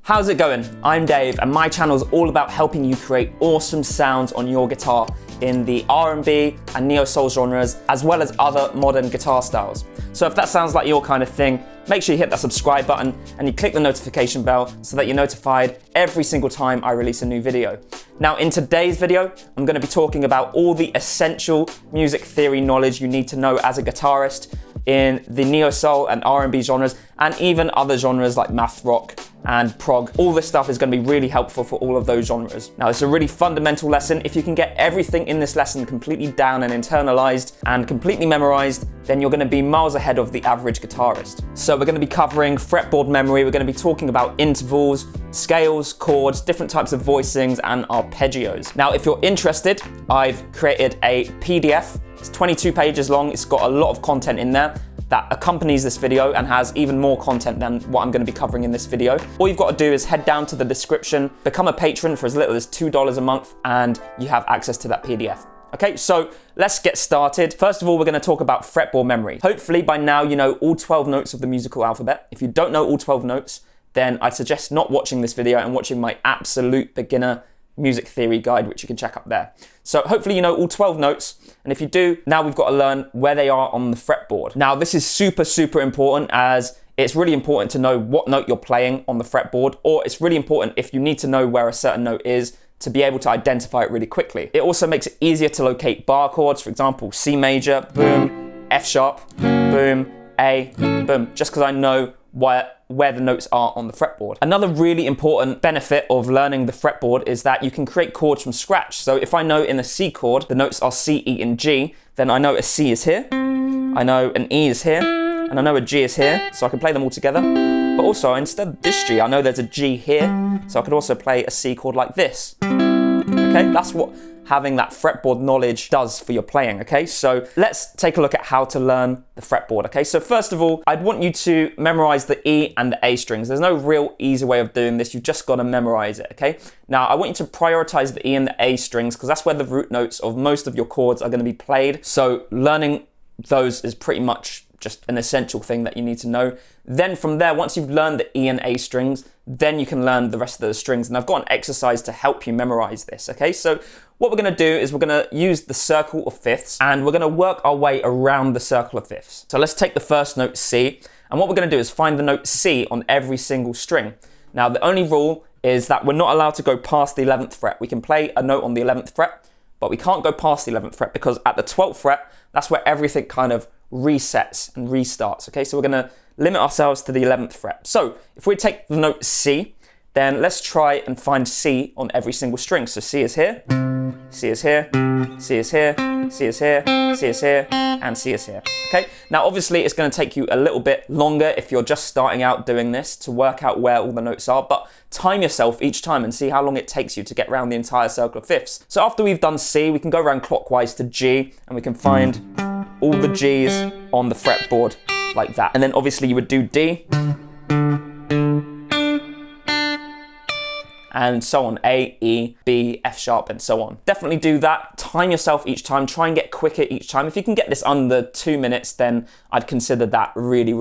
How's it going? I'm Dave and my channel is all about helping you create awesome sounds on your guitar in the R&B and neo-soul genres, as well as other modern guitar styles. So if that sounds like your kind of thing, make sure you hit that subscribe button and you click the notification bell so that you're notified every single time I release a new video. Now in today's video, I'm going to be talking about all the essential music theory knowledge you need to know as a guitarist in the neo-soul and R&B genres, and even other genres like math rock and prog. All this stuff is going to be really helpful for all of those genres. Now it's a really fundamental lesson. If you can get everything in this lesson completely down and internalized and completely memorized, then you're going to be miles ahead of the average guitarist. So we're going to be covering fretboard memory, we're going to be talking about intervals, scales, chords, different types of voicings, and arpeggios. Now if you're interested, I've created a PDF. It's 22 pages long. It's got a lot of content in there that accompanies this video and has even more content than what I'm going to be covering in this video. All you've got to do is head down to the description, become a patron for as little as $2 a month, and you have access to that PDF. Okay, so let's get started. First of all, we're going to talk about fretboard memory. Hopefully by now you know all 12 notes of the musical alphabet. If you don't know all 12 notes, then I suggest not watching this video and watching my absolute beginner music theory guide, which you can check up there. So hopefully you know all 12 notes, and if you do, now we've got to learn where they are on the fretboard. Now this is super important, as it's really important to know what note you're playing on the fretboard, or it's really important if you need to know where a certain note is to be able to identify it really quickly. It also makes it easier to locate bar chords, for example, C major, boom, F sharp, boom, A, boom, just because I know where the notes are on the fretboard. Another really important benefit of learning the fretboard is that you can create chords from scratch. So if I know in a C chord, the notes are C, E, and G, then I know a C is here, I know an E is here, and I know a G is here, so I can play them all together. But also, instead of this G, I know there's a G here, so I could also play a C chord like this. Okay, that's what having that fretboard knowledge does for your playing, okay? So let's take a look at how to learn the fretboard, okay? So first of all, I'd want you to memorize the E and the A strings. There's no real easy way of doing this. You've just got to memorize it, okay? Now, I want you to prioritize the E and the A strings because that's where the root notes of most of your chords are going to be played. So learning those is pretty much just an essential thing that you need to know. Then from there, once you've learned the E and A strings, then you can learn the rest of the strings. And I've got an exercise to help you memorize this, okay? So what we're gonna do is we're gonna use the circle of fifths and we're gonna work our way around the circle of fifths. So let's take the first note, C, and what we're gonna do is find the note C on every single string. Now, the only rule is that we're not allowed to go past the 11th fret. We can play a note on the 11th fret, but we can't go past the 11th fret because at the 12th fret, that's where everything kind of resets and restarts, okay? So we're gonna limit ourselves to the 11th fret. So if we take the note C, then let's try and find C on every single string. So C is here, C is here, C is here, C is here, C is here, and C is here, okay? Now obviously it's gonna take you a little bit longer if you're just starting out doing this to work out where all the notes are, but time yourself each time and see how long it takes you to get around the entire circle of fifths. So after we've done C, we can go around clockwise to G, and we can find all the G's on the fretboard like that. And then obviously you would do D, and so on, A, E, B, F sharp, and so on. Definitely do that. Time yourself each time. Try and get quicker each time. If you can get this under 2 minutes, then I'd consider that really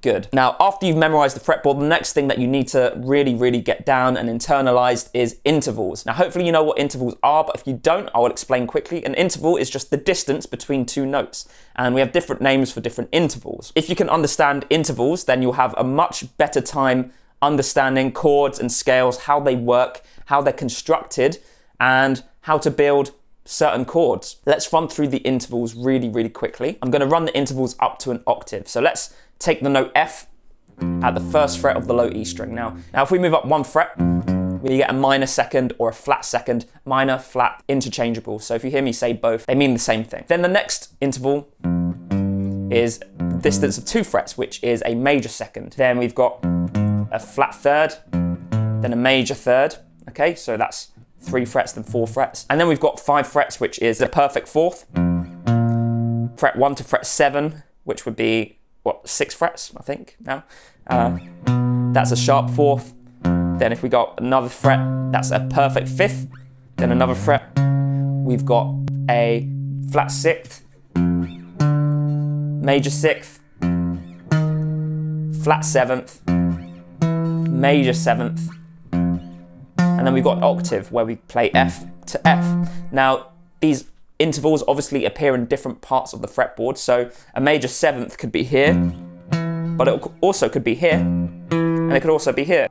good. Now, after you've memorized the fretboard, the next thing that you need to really get down and internalized is intervals. Now, hopefully you know what intervals are, but if you don't, I will explain quickly. An interval is just the distance between two notes, and we have different names for different intervals. If you can understand intervals, then you'll have a much better time understanding chords and scales, how they work, how they're constructed, and how to build certain chords. Let's run through the intervals really quickly. I'm going to run the intervals up to an octave. So let's take the note F at the first fret of the low E string. Now if we move up one fret, we get a minor second or a flat second. Minor, flat, interchangeable. So if you hear me say both, they mean the same thing. Then the next interval is distance of 2 frets, which is a major second. Then we've got a flat third, then a major third, okay? So that's 3 frets, then 4 frets. And then we've got 5 frets, which is a perfect fourth. Fret 1 to fret 7, which would be, 6 frets, I think, now. That's a sharp fourth. Then if we got another fret, that's a perfect fifth. Then another fret, we've got a flat sixth, major sixth, flat seventh, major seventh, And then we've got octave, where we play F to F. Now, these intervals obviously appear in different parts of the fretboard, so a major seventh could be here, but it also could be here, and it could also be here.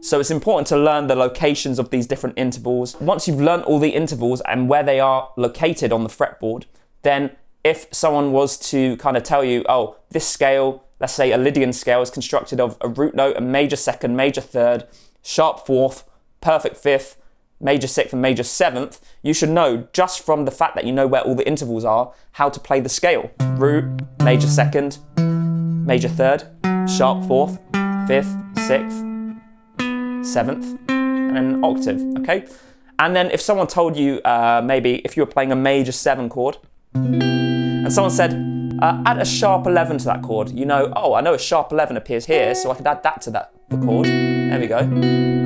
So it's important to learn the locations of these different intervals. Once you've learned all the intervals and where they are located on the fretboard, then if someone was to kind of tell you, oh, this scale, let's say a Lydian scale, is constructed of a root note, a major second, major third, sharp fourth, perfect fifth, major sixth and major seventh, you should know just from the fact that you know where all the intervals are, how to play the scale. Root, major second, major third, sharp fourth, fifth, sixth, seventh, and an octave, okay? And then if someone told you, maybe if you were playing a major 7 chord, and someone said, add a sharp 11 to that chord, you know, oh, I know a sharp 11 appears here, so I could add that to the chord. There we go.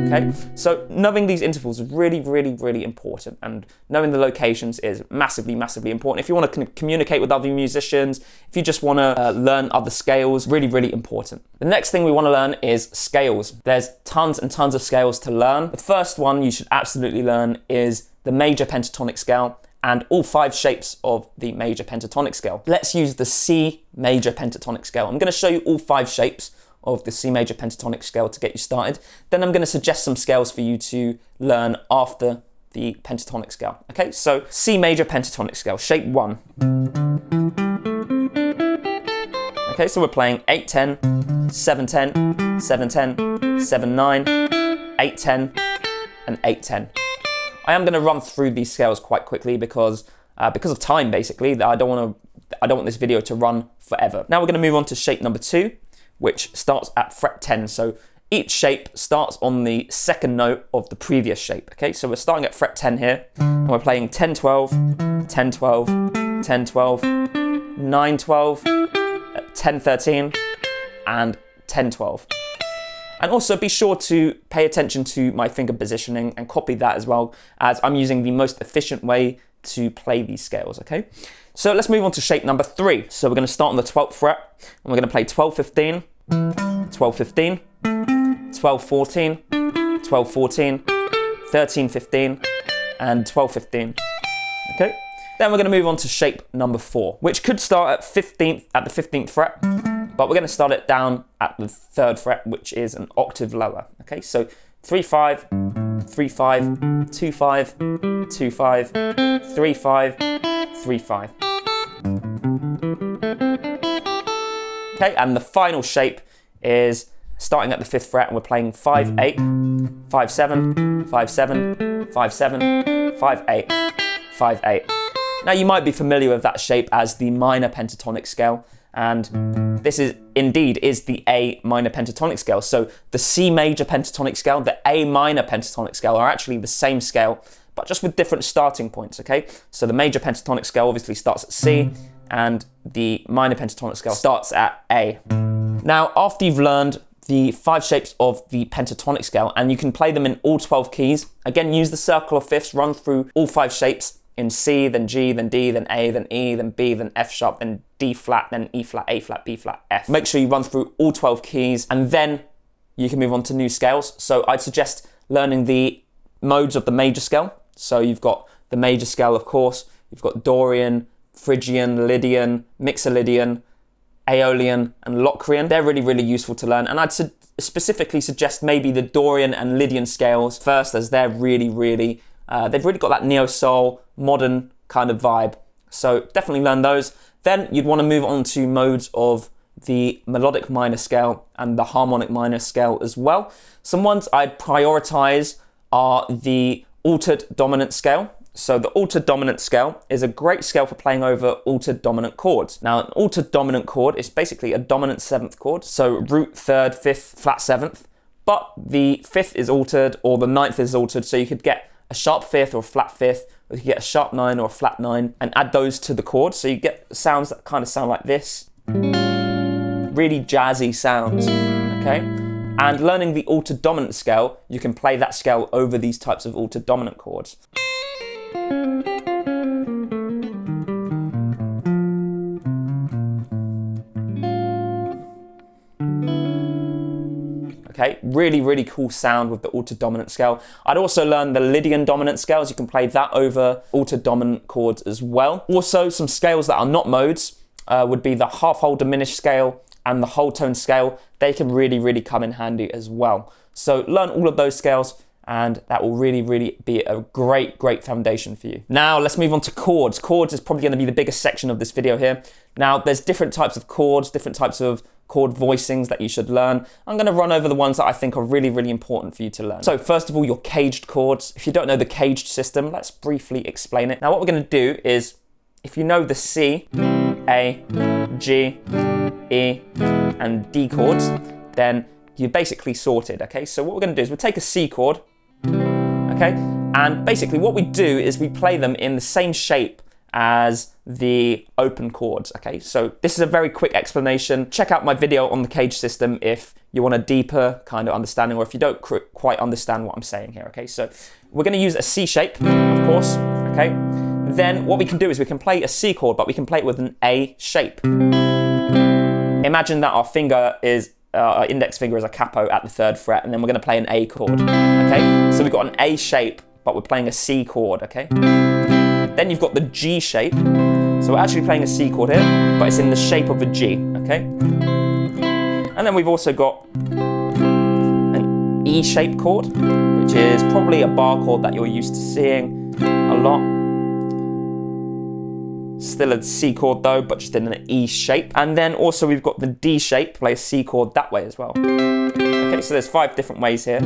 Okay, so knowing these intervals is really, really, really important, and knowing the locations is massively, massively important. If you want to communicate with other musicians, if you just want to learn other scales, really, really important. The next thing we want to learn is scales. There's tons and tons of scales to learn. The first one you should absolutely learn is the major pentatonic scale, and all 5 shapes of the major pentatonic scale. Let's use the C major pentatonic scale. I'm going to show you all 5 shapes of the C major pentatonic scale to get you started. Then I'm going to suggest some scales for you to learn after the pentatonic scale. Okay, so C major pentatonic scale, shape 1. Okay, so we're playing 8-10, 7-10, 7-10, 7-9, 8-10, and 8-10. I am going to run through these scales quite quickly because of time, basically. I don't want this video to run forever. Now we're going to move on to shape number 2, which starts at fret 10. So each shape starts on the second note of the previous shape. Okay, so we're starting at fret 10 here, and we're playing 10-12, 10-12, 10-12, 9-12, 10-13, and 10-12. And also be sure to pay attention to my finger positioning and copy that as well, as I'm using the most efficient way to play these scales, okay? So let's move on to shape number 3. So we're going to start on the 12th fret, and we're going to play 12-15, 12-15, 12-14, 12-14, 13-15, and 12-15, okay? Then we're going to move on to shape number 4, which could start at the 15th fret, but we're going to start it down at the 3rd fret, which is an octave lower. Okay, so 3-5, 3-5, 2-5, 2-5, 3-5, 3-5. Okay, and the final shape is starting at the 5th fret, and we're playing 5-8, 5-7, 5-7, 5-7, 5-8, 5-8. Now you might be familiar with that shape as the minor pentatonic scale, and this is indeed the A minor pentatonic scale. So the C major pentatonic scale, the A minor pentatonic scale are actually the same scale, but just with different starting points, okay? So the major pentatonic scale obviously starts at C, and the minor pentatonic scale starts at A. Now, after you've learned the 5 shapes of the pentatonic scale, and you can play them in all 12 keys, again, use the circle of fifths, run through all 5 shapes, in C, then G, then D, then A, then E, then B, then F sharp, then D flat, then E flat, A flat, B flat, F. Make sure you run through all 12 keys, and then you can move on to new scales. So I'd suggest learning the modes of the major scale. So you've got the major scale, of course, you've got Dorian, Phrygian, Lydian, Mixolydian, Aeolian, and Locrian. They're really, really useful to learn, and I'd specifically suggest maybe the Dorian and Lydian scales first, as they're really, really they've really got that neo-soul, modern kind of vibe. So definitely learn those. Then you'd want to move on to modes of the melodic minor scale and the harmonic minor scale as well. Some ones I'd prioritize are the altered dominant scale. So the altered dominant scale is a great scale for playing over altered dominant chords. Now, an altered dominant chord is basically a dominant 7th chord. So root, 3rd, 5th, flat 7th. But the 5th is altered, or the 9th is altered, so you could get a sharp 5th or a flat 5th, or you could get a sharp 9 or a flat 9, and add those to the chord. So you get sounds that kind of sound like this. Really jazzy sounds, okay? And learning the altered dominant scale, you can play that scale over these types of altered dominant chords. Okay, really, really cool sound with the altered dominant scale. I'd also learn the Lydian dominant scales. You can play that over altered dominant chords as well. Also, some scales that are not modes would be the half whole diminished scale and the whole tone scale. They can really, really come in handy as well. So learn all of those scales, and that will really, really be a great, great foundation for you. Now let's move on to chords. Chords is probably going to be the biggest section of this video here. Now there's different types of chords, different types of chord voicings that you should learn. I'm going to run over the ones that I think are really, really important for you to learn. So first of all, your caged chords. If you don't know the caged system, let's briefly explain it. Now what we're going to do is, if you know the C, A, G, E, and D chords, then you're basically sorted, okay? So what we're going to do is we'll take a C chord, okay? And basically what we do is we play them in the same shape as the open chords, okay? So this is a very quick explanation. Check out my video on the cage system if you want a deeper kind of understanding, or if you don't quite understand what I'm saying here, okay? So we're going to use a C shape, of course, okay? Then what we can do is we can play a C chord, but we can play it with an A shape. Imagine that our finger is our index finger is a capo at the 3rd fret, and then we're going to play an A chord, okay? So we've got an A shape, but we're playing a C chord, okay? Then you've got the G shape. So we're actually playing a C chord here, but it's in the shape of a G, okay? And then we've also got an E shape chord, which is probably a bar chord that you're used to seeing a lot. Still a C chord though, but just in an E shape. And then also we've got the D shape, play a C chord that way as well. Okay, so there's 5 different ways here.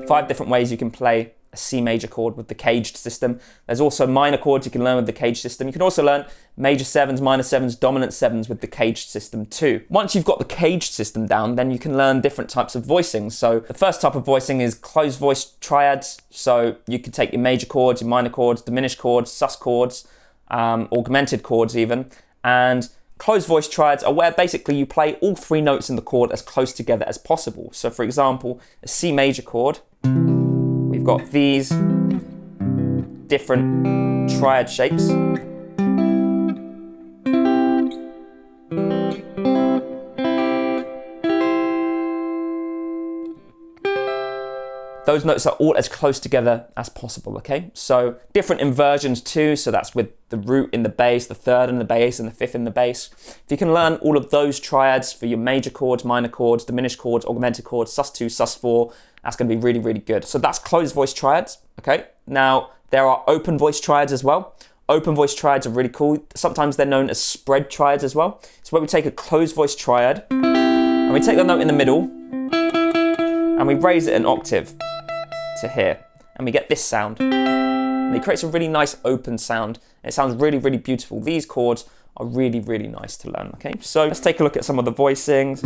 5 different ways you can play a C major chord with the caged system. There's also minor chords you can learn with the caged system. You can also learn major 7s, minor 7s, dominant 7s with the caged system too. Once you've got the caged system down, then you can learn different types of voicings. So the first type of voicing is closed voice triads. So you can take your major chords, your minor chords, diminished chords, sus chords, augmented chords even, and closed voice triads are where basically you play all 3 notes in the chord as close together as possible. So for example, a C major chord, we've got these different triad shapes. Those notes are all as close together as possible, okay? So different inversions too, so that's with the root in the bass, the 3rd in the bass, and the 5th in the bass. If you can learn all of those triads for your major chords, minor chords, diminished chords, augmented chords, sus2, sus4, that's going to be really, really good. So that's closed voice triads, okay? Now, there are open voice triads as well. Open voice triads are really cool. Sometimes they're known as spread triads as well. So where we take a closed voice triad, and we take the note in the middle, and we raise it an octave to here, and we get this sound. And it creates a really nice open sound. It sounds really, really beautiful. These chords are really, really nice to learn, okay? So let's take a look at some of the voicings.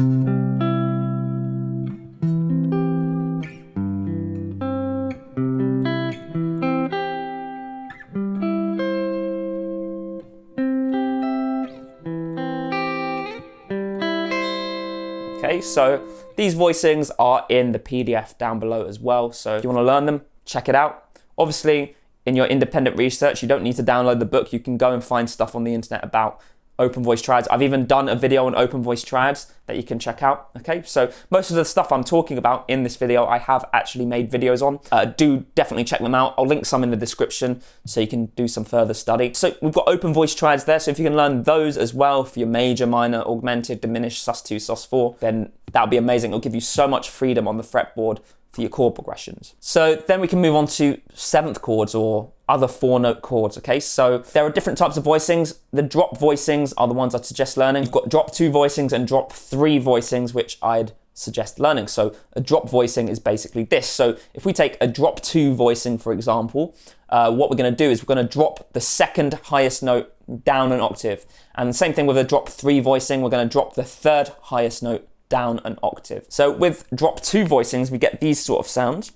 Okay, so these voicings are in the PDF down below as well. So if you want to learn them, check it out. Obviously, in your independent research, you don't need to download the book. You can go and find stuff on the internet about open voice triads. I've even done a video on open voice triads that you can check out. Okay, so most of the stuff I'm talking about in this video, I have actually made videos on. Do definitely check them out. I'll link some in the description so you can do some further study. So we've got open voice triads there. So if you can learn those as well for your major, minor, augmented, diminished, sus2, sus4, then that'll be amazing. It'll give you so much freedom on the fretboard for your chord progressions. So then we can move on to 7th chords or other 4-note chords, okay? So there are different types of voicings. The drop voicings are the ones I'd suggest learning. You've got drop 2 voicings and drop 3 voicings, which I'd suggest learning. So a drop voicing is basically this. So if we take a drop 2 voicing, for example, what we're gonna do is we're gonna drop the 2nd highest note down an octave. And the same thing with a drop 3 voicing, we're gonna drop the 3rd highest note down an octave. So with drop 2 voicings, we get these sort of sounds.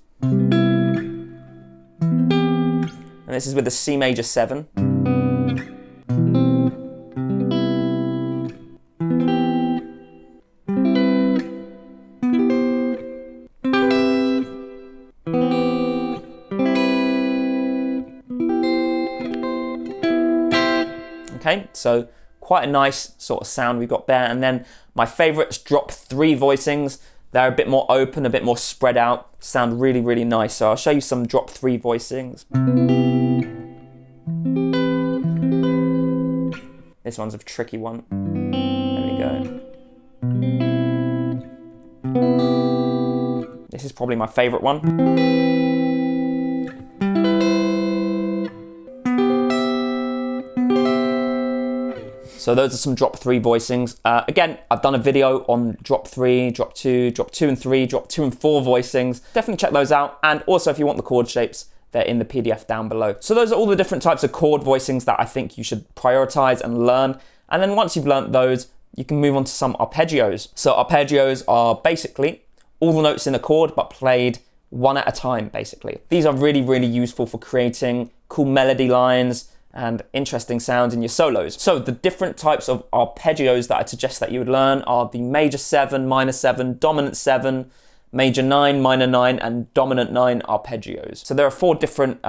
And this is with the C major 7. Okay, Okay, so quite a nice sort of sound we've got there. And then my favorites, drop 3 voicings. They're a bit more open, a bit more spread out, sound really, really nice. So I'll show you some drop 3 voicings. This one's a tricky one. There we go. This is probably my favorite one. So those are some drop 3 voicings. Again, I've done a video on drop 3, drop 2, drop 2 and 3, drop 2 and 4 voicings. Definitely check those out. And also if you want the chord shapes, they're in the PDF down below. So those are all the different types of chord voicings that I think you should prioritize and learn. And then once you've learned those, you can move on to some arpeggios. So arpeggios are basically all the notes in a chord, but played one at a time, basically. These are really, really useful for creating cool melody lines and interesting sounds in your solos. So the different types of arpeggios that I suggest that you would learn are the major 7, minor 7, dominant 7, major 9, minor 9, and dominant 9 arpeggios. So there are 4 different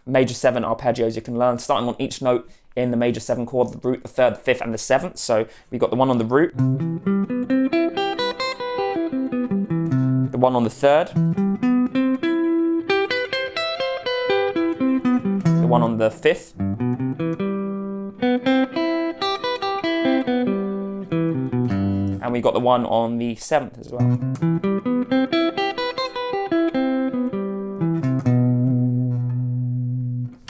major 7 arpeggios you can learn, starting on each note in the major 7 chord, the root, the 3rd, the 5th, and the 7th. So we've got the one on the root, the one on the 3rd, the one on the 5th, and we've got the one on the 7th as well.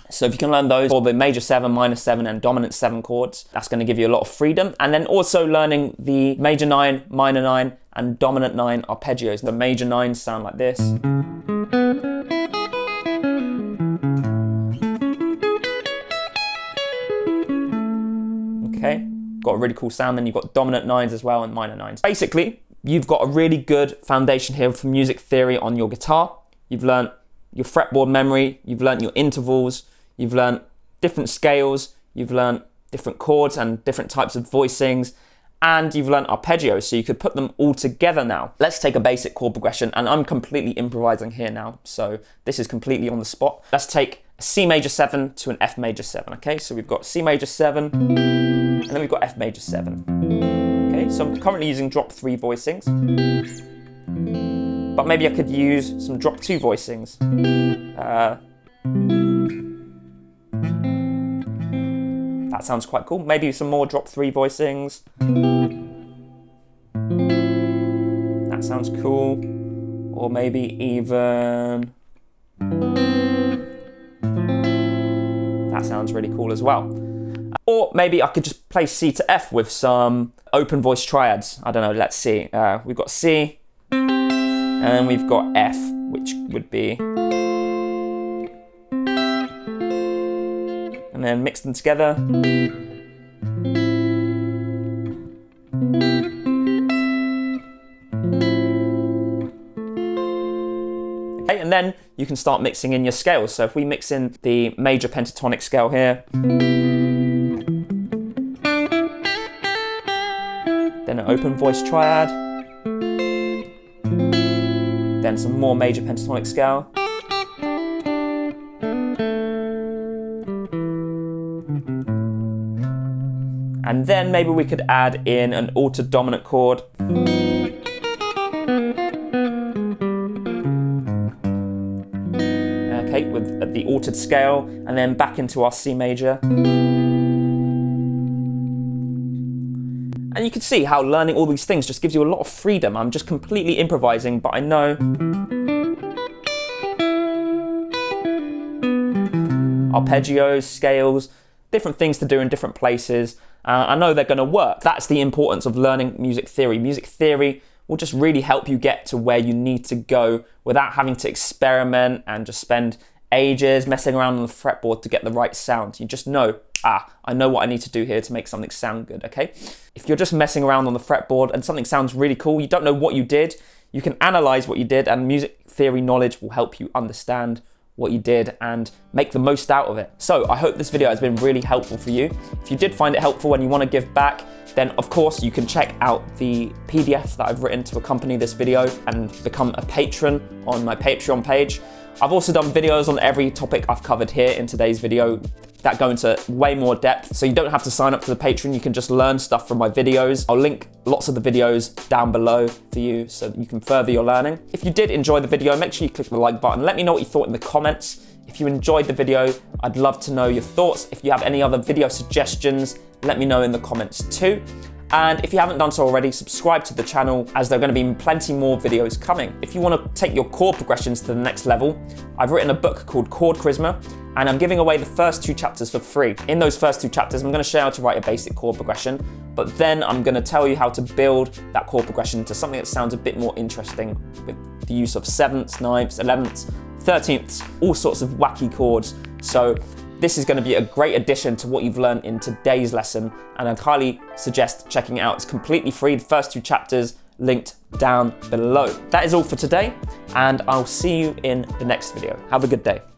So if you can learn those for the major 7, minor 7, and dominant 7 chords, that's going to give you a lot of freedom. And then also learning the major 9, minor 9, and dominant 9 arpeggios. The major 9s sound like this. Okay, got a really cool sound. Then you've got dominant 9s as well and minor 9s. Basically, you've got a really good foundation here for music theory on your guitar. You've learned your fretboard memory, you've learned your intervals, you've learned different scales, you've learned different chords and different types of voicings, and you've learned arpeggios, so you could put them all together now. Let's take a basic chord progression, and I'm completely improvising here now, so this is completely on the spot. Let's take a C major 7 to an F major 7, okay? So we've got C major 7, and then we've got F major 7. Okay, so I'm currently using drop 3 voicings, but maybe I could use some drop 2 voicings. That sounds quite cool. Maybe some more drop 3 voicings. That sounds cool. Or maybe even... that sounds really cool as well. Or maybe I could just play C to F with some open voice triads. I don't know, let's see. We've got C, and then we've got F, which would be... and then mix them together. Okay, and then you can start mixing in your scales. So if we mix in the major pentatonic scale here, then an open voice triad, then some more major pentatonic scale, and then maybe we could add in an altered dominant chord. Okay, with the altered scale, and then back into our C major. And you can see how learning all these things just gives you a lot of freedom. I'm just completely improvising, but I know arpeggios, scales, different things to do in different places. I know they're going to work. That's the importance of learning music theory. Music theory will just really help you get to where you need to go without having to experiment and just spend ages messing around on the fretboard to get the right sound. You just know, I know what I need to do here to make something sound good, okay? If you're just messing around on the fretboard and something sounds really cool, you don't know what you did, you can analyze what you did, and music theory knowledge will help you understand what you did and make the most out of it. So I hope this video has been really helpful for you. If you did find it helpful and you want to give back, then of course you can check out the PDF that I've written to accompany this video and become a patron on my Patreon page. I've also done videos on every topic I've covered here in today's video, that go into way more depth. So you don't have to sign up to the Patreon, you can just learn stuff from my videos. I'll link lots of the videos down below for you so that you can further your learning. If you did enjoy the video, make sure you click the like button. Let me know what you thought in the comments. If you enjoyed the video, I'd love to know your thoughts. If you have any other video suggestions, let me know in the comments too. And if you haven't done so already, subscribe to the channel, as there are going to be plenty more videos coming. If you want to take your chord progressions to the next level, I've written a book called Chord Charisma, and I'm giving away the first 2 chapters for free. In those first 2 chapters, I'm going to show you how to write a basic chord progression, but then I'm going to tell you how to build that chord progression into something that sounds a bit more interesting with the use of 7ths, 9ths, 11ths, 13ths, all sorts of wacky chords. So this is going to be a great addition to what you've learned in today's lesson, and I'd highly suggest checking it out. It's completely free, the first 2 chapters linked down below. That is all for today, and I'll see you in the next video. Have a good day.